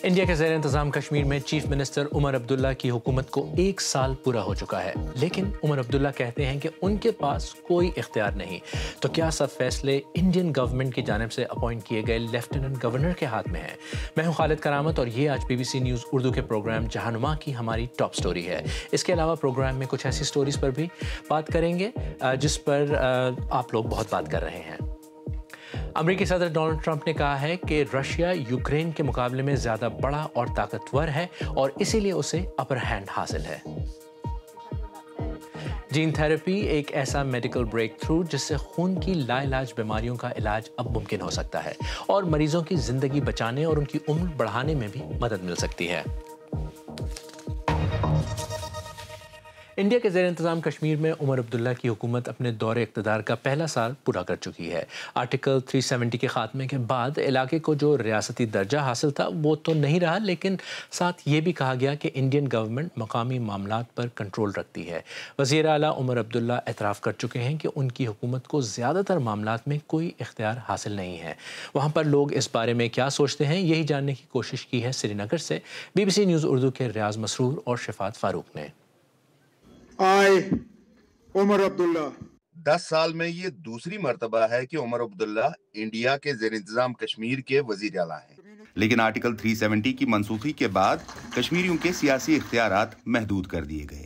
India کے زیر انتظام کشمیر میں چیف منسٹر عمر عبداللہ کی حکومت کو 1 سال پورا ہو چکا ہے، لیکن عمر عبداللہ کہتے ہیں کہ ان کے پاس کوئی اختیار نہیں۔ تو کیا سب فیصلے انڈین گورنمنٹ کی جانب سے اپوائنٹ کیے گئے لیفٹیننٹ گورنر کے ہاتھ میں ہیں؟ میں ہوں خالد کرامت اور یہ آج BBC نیوز اردو کے پروگرام جہانما کی ہماری ٹاپ سٹوری ہے۔ اس کے علاوہ پروگرام میں کچھ ایسی سٹوریز پر بھی بات کریں گے جس پر آپ لوگ بہت بات کر رہے ہیں۔ امریکی صدر ڈونلڈ ٹرمپ نے کہا ہے کہ رشیا یوکرین کے مقابلے میں زیادہ بڑا اور طاقتور ہے اور اسی لیے اسے اپر ہینڈ حاصل ہے۔ جین تھراپی ایک ایسا میڈیکل بریک تھرو جس سے خون کی لا علاج بیماریوں کا علاج اب ممکن ہو سکتا ہے اور مریضوں کی زندگی بچانے اور ان کی عمر بڑھانے میں بھی مدد مل سکتی ہے۔ انڈیا کے زیر انتظام کشمیر میں عمر عبداللہ کی حکومت اپنے دور اقتدار کا پہلا سال پورا کر چکی ہے۔ آرٹیکل 370 کے خاتمے کے بعد علاقے کو جو ریاستی درجہ حاصل تھا وہ تو نہیں رہا، لیکن ساتھ یہ بھی کہا گیا کہ انڈین گورنمنٹ مقامی معاملات پر کنٹرول رکھتی ہے۔ وزیر اعلیٰ عمر عبداللہ اعتراف کر چکے ہیں کہ ان کی حکومت کو زیادہ تر معاملات میں کوئی اختیار حاصل نہیں ہے۔ وہاں پر لوگ اس بارے میں کیا سوچتے ہیں، یہی جاننے کی کوشش کی ہے سری نگر سے BBC نیوز اردو کے ریاض مسرور اور شفاعت فاروق نے۔ عمر عبداللہ 10 سال میں یہ دوسری مرتبہ ہے کہ عمر عبداللہ انڈیا کے زیر انتظام کشمیر کے وزیر اعلیٰ ہیں، لیکن آرٹیکل 370 کی منسوخی کے بعد کشمیریوں کے سیاسی اختیارات محدود کر دیے گئے۔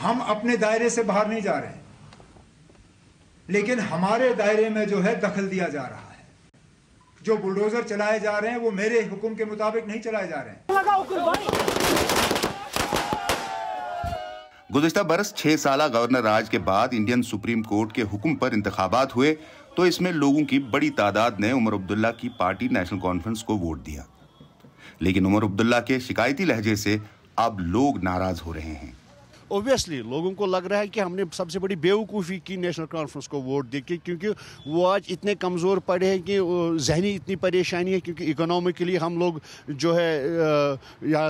ہم اپنے دائرے سے باہر نہیں جا رہے، لیکن ہمارے دائرے میں جو ہے دخل دیا جا رہا ہے۔ جو بلڈوزر چلائے جا رہے ہیں وہ میرے حکم کے مطابق نہیں چلائے جا رہے ہیں۔ گزشتہ برس 6 سالہ گورنر راج کے بعد انڈین سپریم کورٹ کے حکم پر انتخابات ہوئے تو اس میں لوگوں کی بڑی تعداد نے عمر عبداللہ کی پارٹی نیشنل کانفرنس کو ووٹ دیا، لیکن عمر عبداللہ کے شکایتی لہجے سے اب لوگ ناراض ہو رہے ہیں۔ اوبویسلی لوگوں کو لگ رہا ہے کہ ہم نے سب سے بڑی بیوقوفی کی نیشنل کانفرنس کو ووٹ دے کے، کیونکہ وہ آج اتنے کمزور پڑے ہیں کہ ذہنی اتنی پریشانی ہے، کیونکہ اکنامکلی ہم لوگ جو ہے یا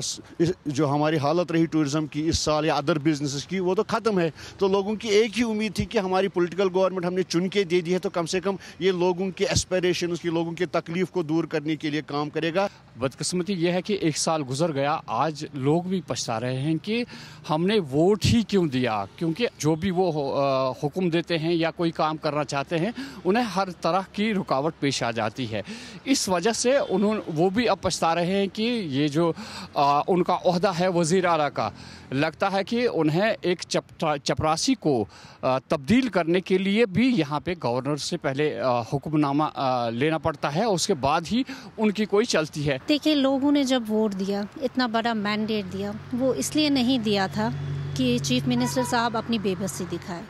جو ہماری حالت رہی ٹورزم کی اس سال یا ادر بزنسز کی وہ تو ختم ہے۔ تو لوگوں کی ایک ہی امید تھی کہ ہماری پولیٹیکل گورنمنٹ ہم نے چن کے دے دی ہے تو کم سے کم یہ لوگوں کے ایسپیریشنز کی، لوگوں کی تکلیف کو دور کرنے کے لیے کام کرے گا۔ بدقسمتی یہ ہے کہ 1 سال گزر گیا، آج لوگ بھی پچھتا رہے ہیں کہ ہم نے ووٹ ہی کیوں دیا، کیونکہ جو بھی وہ حکم دیتے ہیں یا کوئی کام کرنا چاہتے ہیں انہیں ہر طرح کی رکاوٹ پیش آ جاتی ہے۔ اس وجہ سے وہ بھی اب پچھتا رہے ہیں کہ یہ جو ان کا عہدہ ہے وزیر اعلیٰ کا، لگتا ہے کہ انہیں ایک چپراسی کو تبدیل کرنے کے لیے بھی یہاں پہ گورنر سے پہلے حکم نامہ لینا پڑتا ہے، اس کے بعد ہی ان کی کوئی چلتی ہے۔ دیکھیں، لوگوں نے جب ووٹ دیا، اتنا بڑا مینڈیٹ دیا، وہ اس لیے نہیں دیا تھا کہ چیف منسٹر صاحب اپنی بے بسی دکھائے۔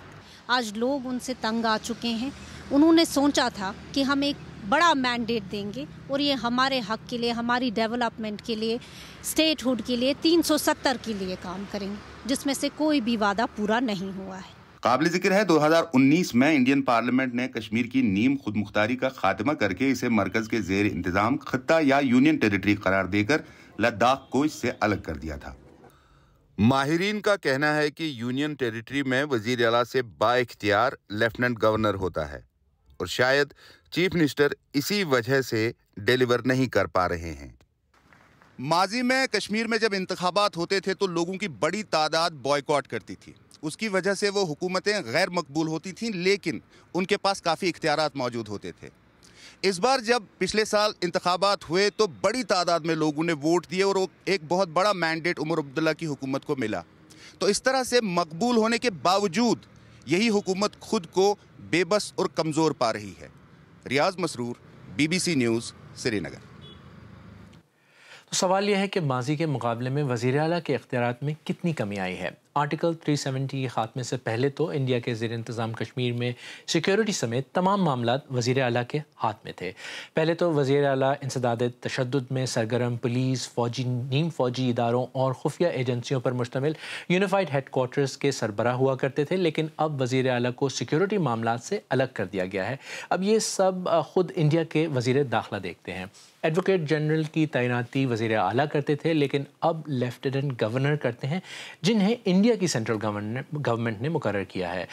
آج لوگ ان سے تنگ آ چکے ہیں۔ انہوں نے سوچا تھا کہ ہم ایک بڑا مینڈیٹ دیں گے اور یہ ہمارے حق کے لیے، ہماری ڈیولپمنٹ کے لیے، اسٹیٹ ہوڈ کے لیے 370 کے لیے کام کریں گے، جس میں سے کوئی بھی وعدہ پورا نہیں ہوا ہے۔ قابل ذکر ہے 2019 میں انڈین پارلیمنٹ نے کشمیر کی نیم خود مختاری کا خاتمہ کر کے اسے مرکز کے زیر انتظام خطہ یا یونین ٹیریٹری قرار دے کر لداخ کو اس سے الگ کر دیا تھا۔ ماہرین کا کہنا ہے کہ یونین ٹیریٹری میں وزیر اعلیٰ سے با اختیار لیفٹیننٹ گورنر ہوتا ہے اور شاید چیف منسٹر اسی وجہ سے ڈیلیور نہیں کر پا رہے ہیں۔ ماضی میں کشمیر میں جب انتخابات ہوتے تھے تو لوگوں کی بڑی تعداد بوائیکاٹ کرتی تھی، اس کی وجہ سے وہ حکومتیں غیر مقبول ہوتی تھیں، لیکن ان کے پاس کافی اختیارات موجود ہوتے تھے۔ اس بار جب پچھلے سال انتخابات ہوئے تو بڑی تعداد میں لوگوں نے ووٹ دیے اور ایک بہت بڑا مینڈیٹ عمر عبداللہ کی حکومت کو ملا۔ تو اس طرح سے مقبول ہونے کے باوجود یہی حکومت خود کو بے بس اور کمزور پا رہی ہے۔ ریاض مسرور، BBC نیوز، سری نگر۔ تو سوال یہ ہے کہ ماضی کے مقابلے میں وزیر اعلیٰ کے اختیارات میں کتنی کمی آئی ہے؟ آرٹیکل 370 کے خاتمے سے پہلے تو انڈیا کے زیر انتظام کشمیر میں سیکیورٹی سمیت تمام معاملات وزیر اعلیٰ کے ہاتھ میں تھے۔ پہلے تو وزیر اعلیٰ انسداد تشدد میں سرگرم پولیس، فوجی، نیم فوجی اداروں اور خفیہ ایجنسیوں پر مشتمل یونیفائڈ ہیڈ کوارٹرز کے سربراہ ہوا کرتے تھے، لیکن اب وزیر اعلیٰ کو سیکیورٹی معاملات سے الگ کر دیا گیا ہے۔ اب یہ سب خود انڈیا کے وزیر داخلہ دیکھتے ہیں۔ ایڈوکیٹ جنرل کی تعیناتی وزیر اعلیٰ کرتے تھے، لیکن اب لیفٹیننٹ گورنر کرتے ہیں، جنہیں انڈیا انڈیا کی سینٹرل گورنمنٹ نے مقرر کیا ہے۔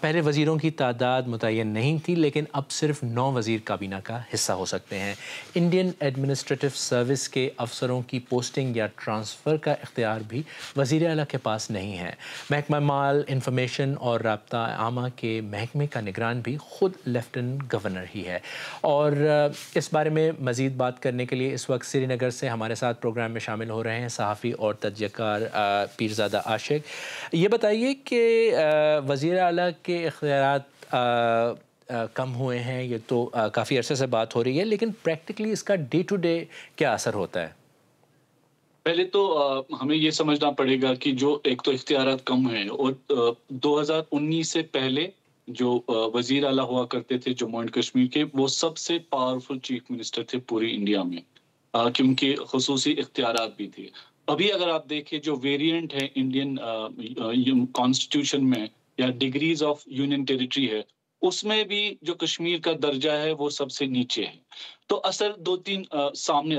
پہلے وزیروں کی تعداد متعین نہیں تھی، لیکن اب صرف 9 وزیر کابینہ کا حصہ ہو سکتے ہیں۔ انڈین ایڈمنسٹریٹو سروس کے افسروں کی پوسٹنگ یا ٹرانسفر کا اختیار بھی وزیر اعلیٰ کے پاس نہیں ہے۔ محکمہ مال، انفارمیشن اور رابطہ عامہ کے محکمے کا نگران بھی خود لیفٹیننٹ گورنر ہی ہے۔ اور اس بارے میں مزید بات کرنے کے لیے اس وقت سری نگر سے ہمارے ساتھ پروگرام میں شامل ہو رہے ہیں صحافی اور تجزیہ کار پیرزادہ عاشق۔ یہ بتائیے کہ وزیر اعلیٰ کے اختیارات کم ہوئے ہیں، یہ تو کافی عرصے سے بات ہو رہی ہے، لیکن پریکٹیکلی اس کا ڈے ٹو ڈے کیا اثر ہوتا ہے؟ پہلے تو ہمیں یہ سمجھنا پڑے گا کہ جو ایک تو اختیارات کم ہیں، اور 2019 سے پہلے جو وزیر اعلیٰ ہوا کرتے تھے جموں اینڈ کشمیر کے، وہ سب سے پاورفل چیف منسٹر تھے پوری انڈیا میں، کیونکہ خصوصی اختیارات بھی تھے۔ ابھی اگر آپ دیکھیں جو ویریئنٹ ہے انڈین کانسٹیٹیوشن میں یا ڈگریز آف یونین ٹیریٹری ہے، اس میں بھی جو کشمیر کا درجہ ہے وہ سب سے نیچے ہے۔ تو اثر 2-3 سامنے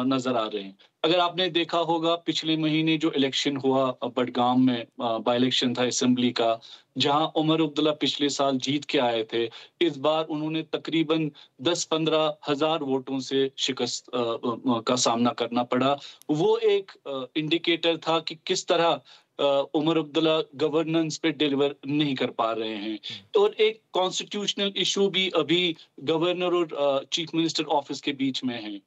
نظر آ رہے ہیں۔ اگر آپ نے دیکھا ہوگا پچھلے مہینے جو الیکشن ہوا بڈگام میں، بائی الیکشن تھا اسمبلی کا، جہاں عمر عبداللہ پچھلے سال جیت کے آئے تھے، اس بار انہوں نے تقریباً 10-15 ہزار ووٹوں سے شکست کا سامنا کرنا پڑا۔ وہ ایک انڈیکیٹر تھا کہ کس طرح عمر عبداللہ گورننس پہ ڈیلیور نہیں کر پا رہے ہیں۔ اور ایک کانسٹیٹیوشنل ایشو بھی ابھی گورنر اور چیف منسٹر آفس کے بیچ میں ہے۔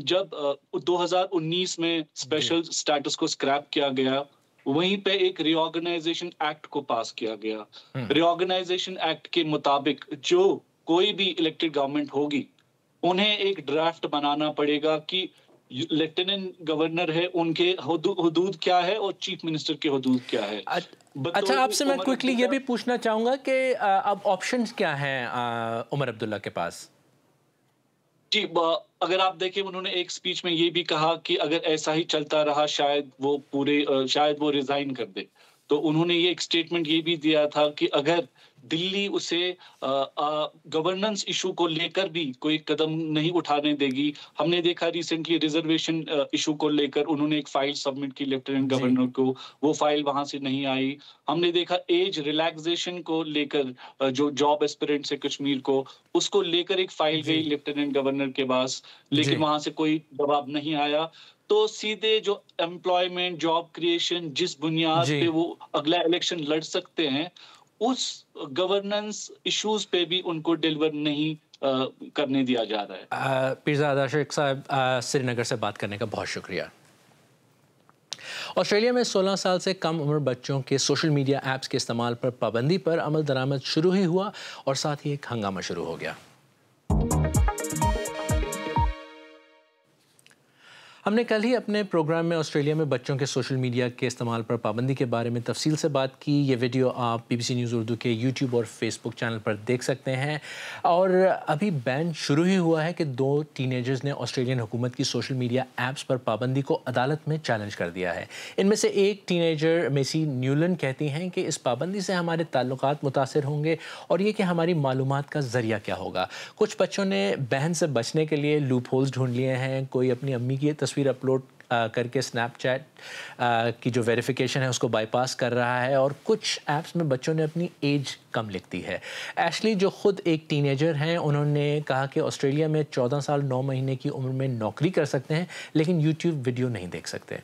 جب 2019 میں اسپیشل سٹیٹس کو اسکریپ کیا گیا، وہیں پہ ایک ری آرگنائزیشن ایکٹ کو پاس کیا گیا۔ ری آرگنائزیشن ایکٹ کے مطابق جو کوئی بھی الیکٹڈ گورنمنٹ ہوگی، انہیں ایک ڈرافٹ بنانا پڑے گا کہ لیفٹیننٹ گورنر ہے، ان کے حدود کیا ہے اور چیف منسٹر کے حدود کیا ہے۔ اچھا، آپ سے میں کوئکلی یہ بھی پوچھنا چاہوں گا کہ اب آپشنز کیا ہیں عمر عبداللہ کے پاس؟ جی، اگر آپ دیکھیں انہوں نے ایک سپیچ میں یہ بھی کہا کہ اگر ایسا ہی چلتا رہا شاید وہ ریزائن کر دے۔ تو انہوں نے یہ ایک سٹیٹمنٹ یہ بھی دیا تھا کہ اگر دلی اسے گورننس ایشو کو لے کر بھی کوئی قدم نہیں اٹھانے دے گی۔ ہم نے دیکھا ریسنٹلی ریزرویشن ایشو کو لے کر انہوں نے ایک فائل سبمٹ کی لیفٹیننٹ گورنر کو، وہ فائل وہاں سے نہیں آئی۔ ہم نے دیکھا ایج ریلیکسیشن کو لے کر جو جاب ایسپیرنٹس ہے کشمیر کو، اس کو لے کر ایک فائل گئی لیفٹیننٹ گورنر کے پاس، لیکن وہاں سے کوئی جواب نہیں آیا۔ تو سیدھے جو امپلائمنٹ، جاب کریشن، جس بنیاد پہ وہ اگلا الیکشن لڑ سکتے ہیں، اس گورننس ایشوز پہ بھی ان کو ڈیلیور نہیں کرنے دیا جا رہا ہے۔ پیرزادہ عاشق صاحب، سری نگر سے بات کرنے کا بہت شکریہ۔ آسٹریلیا میں 16 سال سے کم عمر بچوں کے سوشل میڈیا ایپس کے استعمال پر پابندی پر عمل درآمد شروع ہی ہوا اور ساتھ ہی ایک ہنگامہ شروع ہو گیا۔ ہم نے کل ہی اپنے پروگرام میں آسٹریلیا میں بچوں کے سوشل میڈیا کے استعمال پر پابندی کے بارے میں تفصیل سے بات کی۔ یہ ویڈیو آپ BBC نیوز اردو کے یوٹیوب اور فیس بک چینل پر دیکھ سکتے ہیں۔ اور ابھی بین شروع ہی ہوا ہے کہ 2 ٹین ایجرز نے آسٹریلین حکومت کی سوشل میڈیا ایپس پر پابندی کو عدالت میں چیلنج کر دیا ہے۔ ان میں سے ایک ٹین ایجر میسی نیولن کہتی ہیں کہ اس پابندی سے ہمارے تعلقات متاثر ہوں گے اور یہ کہ ہماری معلومات کا ذریعہ کیا ہوگا۔ کچھ بچوں نے بہن سے بچنے کے لیے لوپ ہولز ڈھونڈ لیے ہیں۔ کوئی اپنی امی کی تصویر اپلوڈ کر کے اسنیپ چیٹ کی جو ویریفیکیشن ہے اس کو بائی پاس کر رہا ہے، اور کچھ ایپس میں بچوں نے اپنی ایج کم لکھتی ہے۔ ایشلی جو خود ایک ٹین ایجر ہیں، انہوں نے کہا کہ آسٹریلیا میں 14 سال 9 مہینے کی عمر میں نوکری کر سکتے ہیں لیکن یوٹیوب ویڈیو نہیں دیکھ سکتے۔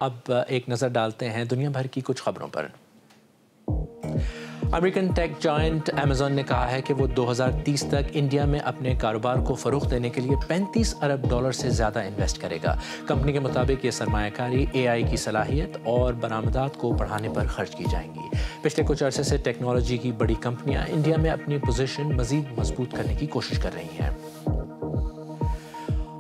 اب ایک نظر ڈالتے ہیں دنیا بھر کی کچھ خبروں پر۔ امریکن ٹیک جائنٹ ایمیزون نے کہا ہے کہ وہ 2030 تک انڈیا میں اپنے کاروبار کو فروغ دینے کے لیے $35 ارب سے زیادہ انویسٹ کرے گا۔ کمپنی کے مطابق یہ سرمایہ کاری AI کی صلاحیت اور برآمدات کو بڑھانے پر خرچ کی جائیں گی۔ پچھلے کچھ عرصے سے ٹیکنالوجی کی بڑی کمپنیاں انڈیا میں اپنی پوزیشن مزید مضبوط کرنے کی کوشش کر رہی ہیں۔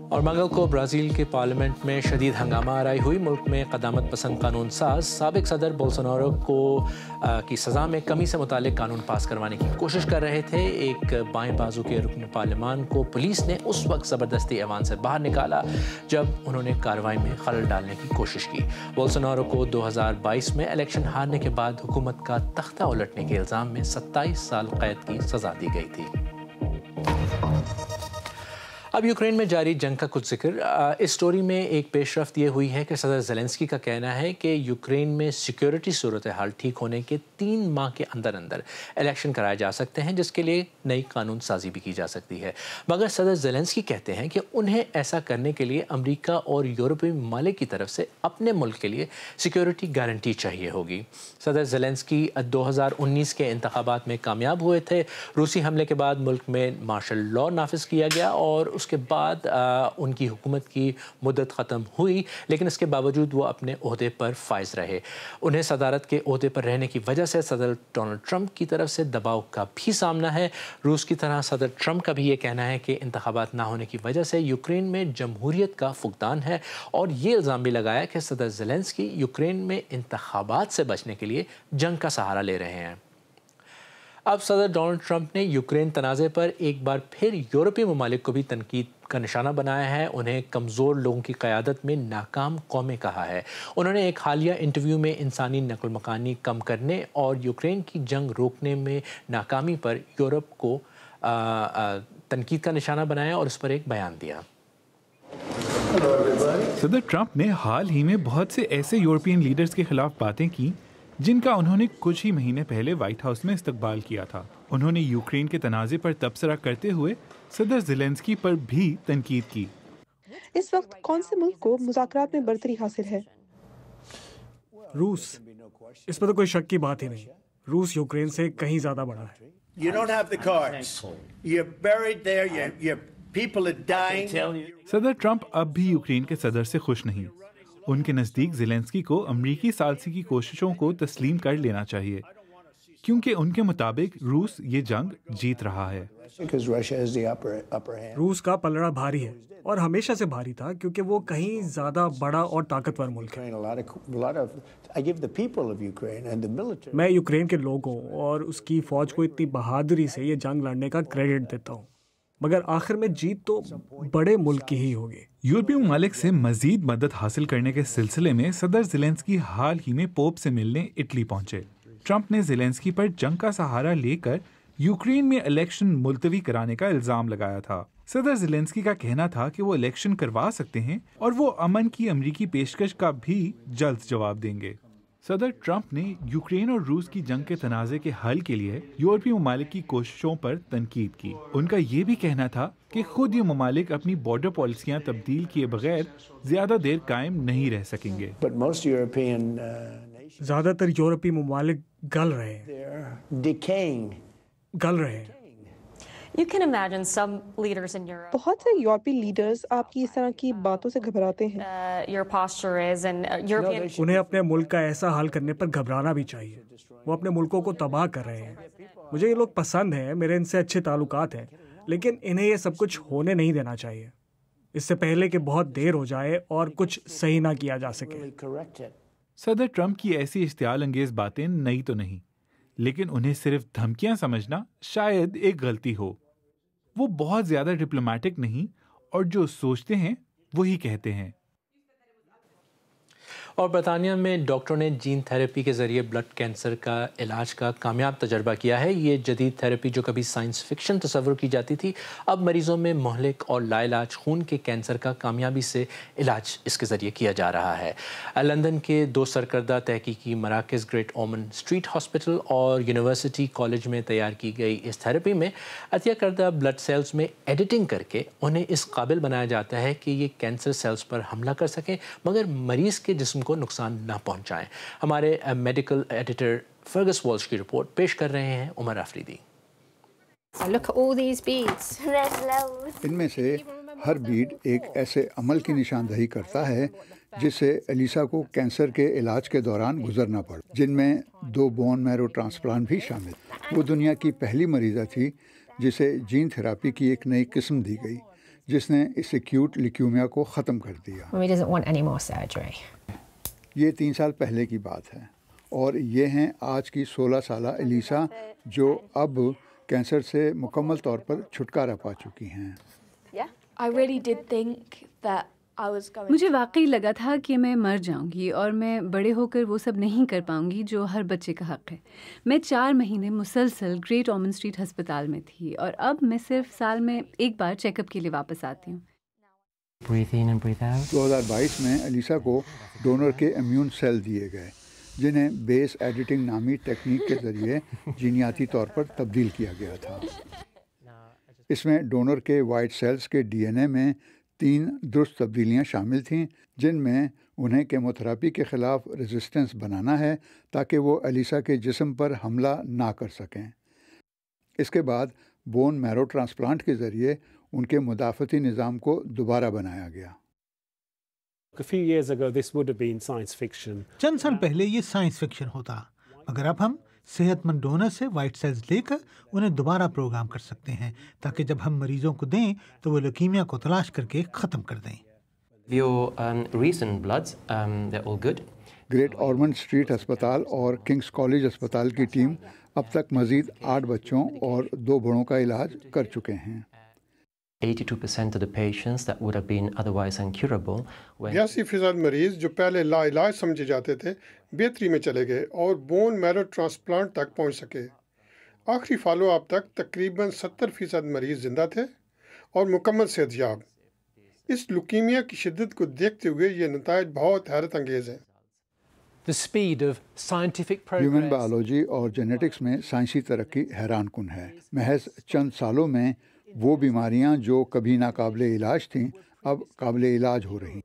اور منگل کو برازیل کے پارلیمنٹ میں شدید ہنگامہ آرائی ہوئی۔ ملک میں قدامت پسند قانون ساز سابق صدر بولسونارو کی سزا میں کمی سے متعلق قانون پاس کروانے کی کوشش کر رہے تھے۔ ایک بائیں بازو کے رکن پارلیمان کو پولیس نے اس وقت زبردستی ایوان سے باہر نکالا جب انہوں نے کارروائی میں خلل ڈالنے کی کوشش کی۔ بولسونارو کو 2022 میں الیکشن ہارنے کے بعد حکومت کا تختہ الٹنے کے الزام میں 27 سال قید کی سزا دی گئی تھی۔ اب یوکرین میں جاری جنگ کا کچھ ذکر. اس سٹوری میں ایک پیش رفت یہ ہوئی ہے کہ صدر زیلنسکی کا کہنا ہے کہ یوکرین میں سیکیورٹی صورتحال ٹھیک ہونے کے 3 ماہ کے اندر الیکشن کرائے جا سکتے ہیں، جس کے لیے نئی قانون سازی بھی کی جا سکتی ہے. مگر صدر زیلنسکی کہتے ہیں کہ انہیں ایسا کرنے کے لیے امریکہ اور یورپی ممالک کی طرف سے اپنے ملک کے لیے سیکیورٹی گارنٹی چاہیے ہوگی. صدر زیلنسکی 2019 کے انتخابات میں کامیاب ہوئے تھے. روسی حملے کے بعد ملک میں مارشل لاء نافذ کیا گیا اور اس کے بعد ان کی حکومت کی مدت ختم ہوئی، لیکن اس کے باوجود وہ اپنے عہدے پر فائز رہے. انہیں صدارت کے عہدے پر رہنے کی وجہ سے صدر ڈونلڈ ٹرمپ کی طرف سے دباؤ کا بھی سامنا ہے. روس کی طرح صدر ٹرمپ کا بھی یہ کہنا ہے کہ انتخابات نہ ہونے کی وجہ سے یوکرین میں جمہوریت کا فقدان ہے، اور یہ الزام بھی لگایا کہ صدر زیلنسکی یوکرین میں انتخابات سے بچنے کے لیے جنگ کا سہارا لے رہے ہیں. اب صدر ڈونلڈ ٹرمپ نے یوکرین تنازع پر ایک بار پھر یورپی ممالک کو بھی تنقید کا نشانہ بنایا ہے. انہیں کمزور لوگوں کی قیادت میں ناکام قومیں کہا ہے. انہوں نے ایک حالیہ انٹرویو میں انسانی نقل مکانی کم کرنے اور یوکرین کی جنگ روکنے میں ناکامی پر یورپ کو تنقید کا نشانہ بنایا اور اس پر ایک بیان دیا. صدر ٹرمپ نے حال ہی میں بہت سے ایسے یورپین لیڈرز کے خلاف باتیں کی جن کا انہوں نے کچھ ہی مہینے پہلے وائٹ ہاؤس میں استقبال کیا تھا. انہوں نے یوکرین کے تنازع پر تبصرہ کرتے ہوئے صدر زیلنسکی پر بھی تنقید کی. اس وقت کون سے ملک کو مذاکرات میں برتری حاصل ہے؟ روس. اس پر تو کوئی شک کی بات ہی نہیں. روس یوکرین سے کہیں زیادہ بڑا ہے. صدر ٹرمپ اب بھی یوکرین کے صدر سے خوش نہیں. ان کے نزدیک زیلنسکی کو امریکی ثالثی کی کوششوں کو تسلیم کر لینا چاہیے، کیونکہ ان کے مطابق روس یہ جنگ جیت رہا ہے. روس کا پلڑا بھاری ہے اور ہمیشہ سے بھاری تھا، کیونکہ وہ کہیں زیادہ بڑا اور طاقتور ملک ہے. میں یوکرین کے لوگوں اور اس کی فوج کو اتنی بہادری سے یہ جنگ لڑنے کا کریڈٹ دیتا ہوں، مگر آخر میں جیت تو بڑے ملک کی ہی ہوگی. یورپی ممالک سے مزید مدد حاصل کرنے کے سلسلے میں صدر زیلنسکی حال ہی میں پوپ سے ملنے اٹلی پہنچے. ٹرمپ نے زیلنسکی پر جنگ کا سہارا لے کر یوکرین میں الیکشن ملتوی کرانے کا الزام لگایا تھا. صدر زیلنسکی کا کہنا تھا کہ وہ الیکشن کروا سکتے ہیں اور وہ امن کی امریکی پیشکش کا بھی جلد جواب دیں گے. صدر ٹرمپ نے یوکرین اور روس کی جنگ کے تنازع کے حل کے لیے یورپی ممالک کی کوششوں پر تنقید کی. ان کا یہ بھی کہنا تھا کہ خود یہ ممالک اپنی بارڈر پالیسیاں تبدیل کیے بغیر زیادہ دیر قائم نہیں رہ سکیں گے. زیادہ تر یورپی ممالک گل رہے ہیں. بہت سے یورپی لیڈرز آپ کی اس طرح کی باتوں سے گھبراتے ہیں. انہیں اپنے ملک کا ایسا حل کرنے پر گھبرانا بھی چاہیے. وہ اپنے ملکوں کو تباہ کر رہے ہیں. مجھے یہ لوگ پسند ہیں، میرے ان سے اچھے تعلقات ہیں، لیکن انہیں یہ سب کچھ ہونے نہیں دینا چاہیے، اس سے پہلے کہ بہت دیر ہو جائے اور کچھ صحیح نہ کیا جا سکے. صدر ٹرمپ کی ایسی اشتعال انگیز باتیں نئی تو نہیں، لیکن انہیں صرف دھمکیاں سمجھنا شاید ایک غلطی ہو. وہ بہت زیادہ ڈپلومیٹک نہیں اور جو سوچتے ہیں وہی کہتے ہیں. اور برطانیہ میں ڈاکٹروں نے جین تھراپی کے ذریعے بلڈ کینسر کا علاج کا کامیاب تجربہ کیا ہے. یہ جدید تھراپی جو کبھی سائنس فکشن تصور کی جاتی تھی، اب مریضوں میں مہلک اور لا علاج خون کے کینسر کا کامیابی سے علاج اس کے ذریعے کیا جا رہا ہے. لندن کے 2 سرکردہ تحقیقی مراکز گریٹ اومن اسٹریٹ ہاسپٹل اور یونیورسٹی کالج میں تیار کی گئی اس تھراپی میں عطیہ کردہ بلڈ سیلز میں ایڈیٹنگ کر کے انہیں اس قابل بنایا جاتا ہے کہ یہ کینسر سیلز پر حملہ کر سکیں مگر مریض کے جسم کو نقصان نہ پہنچائیں. ہمارے میڈیکل ایڈیٹر فرگس والش کی رپورٹ پیش کر رہے ہیں عمر آفریدی. ان میں سے ہر بیڈ ایک ایسے عمل کی نشاندہی کرتا ہے جس سے الیسا کو کینسر کے علاج کے دوران گزرنا پڑا، جن میں 2 بون میرو ٹرانسپلانٹ بھی شامل. وہ دنیا کی پہلی مریضہ تھی جسے جین تھراپی کی ایک نئی قسم دی گئی جس نے اس ایکیوٹ لیکیومیا کو ختم کر دیا. یہ 3 سال پہلے کی بات ہے اور یہ ہیں آج کی 16 سالہ الیسا جو اب کینسر سے مکمل طور پر چھٹکارا پا چکی ہیں. مجھے واقعی لگا تھا کہ میں مر جاؤں گی اور میں بڑے ہو کر وہ سب نہیں کر پاؤں گی جو ہر بچے کا حق ہے. میں 4 مہینے مسلسل گریٹ آرمنڈ اسٹریٹ ہسپتال میں تھی اور اب میں صرف سال میں ایک بار چیک اپ کے لیے واپس آتی ہوں. 2022 میں الیسا کو ڈونر کے امیون سیل دیے گئے جنہیں بیس ایڈیٹنگ نامی ٹیکنیک کے ذریعے جینیاتی طور پر تبدیل کیا گیا تھا. اس میں ڈونر کے وائٹ سیلز کے ڈی این اے میں 3 درست تبدیلیاں شامل تھیں جن میں انہیں کیموتھراپی کے خلاف ریزسٹنس بنانا ہے تاکہ وہ الیسا کے جسم پر حملہ نہ کر سکیں. اس کے بعد بون میرو ٹرانسپلانٹ کے ذریعے ان کے مدافعتی نظام کو دوبارہ بنایا گیا. چند سال پہلے یہ سائنس فکشن ہوتا، مگر اب ہم صحت مند ڈونر سے وائٹ سیلز لے کر انہیں دوبارہ پروگرام کر سکتے ہیں تاکہ جب ہم مریضوں کو دیں تو وہ لیوکیمیا کو تلاش کر کے ختم کر دیں. گریٹ آرمنڈ اسٹریٹ ہسپتال اور کنگز کالج ہسپتال کی ٹیم اب تک مزید 8 بچوں اور 2 بڑوں کا علاج کر چکے ہیں. 82% of the patients that would have been otherwise incurable. 82% مریض جو پہلے لا علاج سمجھے جاتے تھے بہتری میں چلے گئے اور بون میرو ٹرانسپلانٹ تک پہنچ سکے. آخری فالو اپ تک تقریباً 70% مریض زندہ تھے اور مکمل صحت یاب. اس لیوکیمیا کی شدت کو دیکھتے ہوئے یہ نتائج بہت حیرت انگیز ہیں. ہیومن بایولوجی اور جینیٹکس میں سائنسی ترقی حیران کن ہے. محض چند سالوں میں وہ بیماریاں جو کبھی ناقابل علاج تھیں اب قابل علاج ہو رہی.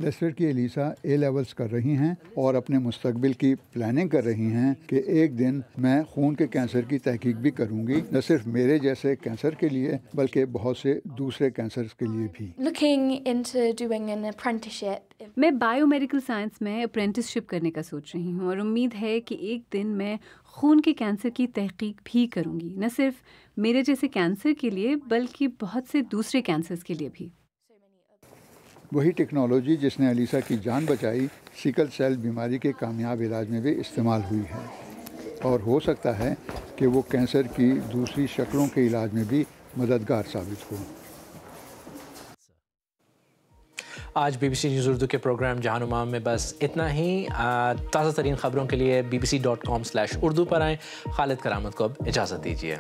لیسٹر کی الیسا اے لیولز کر رہی ہیں اور اپنے مستقبل کی پلاننگ کر رہی ہیں کہ ایک دن میں خون کے کینسر کی تحقیق بھی کروں گی، نہ صرف میرے جیسے کینسر کے لیے بلکہ بہت سے دوسرے کینسرز کے لیے بھی. میں بایو میڈیکل سائنس میں اپرینٹس شپ کرنے کا سوچ رہی ہوں اور امید ہے کہ ایک دن میں خون کے کینسر کی تحقیق بھی کروں گی، نہ صرف میرے جیسے کینسر کے لیے بلکہ بہت سے دوسرے کینسرز کے لیے بھی. وہی ٹیکنالوجی جس نے الیسا کی جان بچائی سیکل سیل بیماری کے کامیاب علاج میں بھی استعمال ہوئی ہے اور ہو سکتا ہے کہ وہ کینسر کی دوسری شکلوں کے علاج میں بھی مددگار ثابت ہو. آج BBC نیوز اردو کے پروگرام جہان و مان میں بس اتنا ہی. تازہ ترین خبروں کے لیے bbc.com/urdu پر آئیں. خالد کرامت کو اب اجازت دیجیے.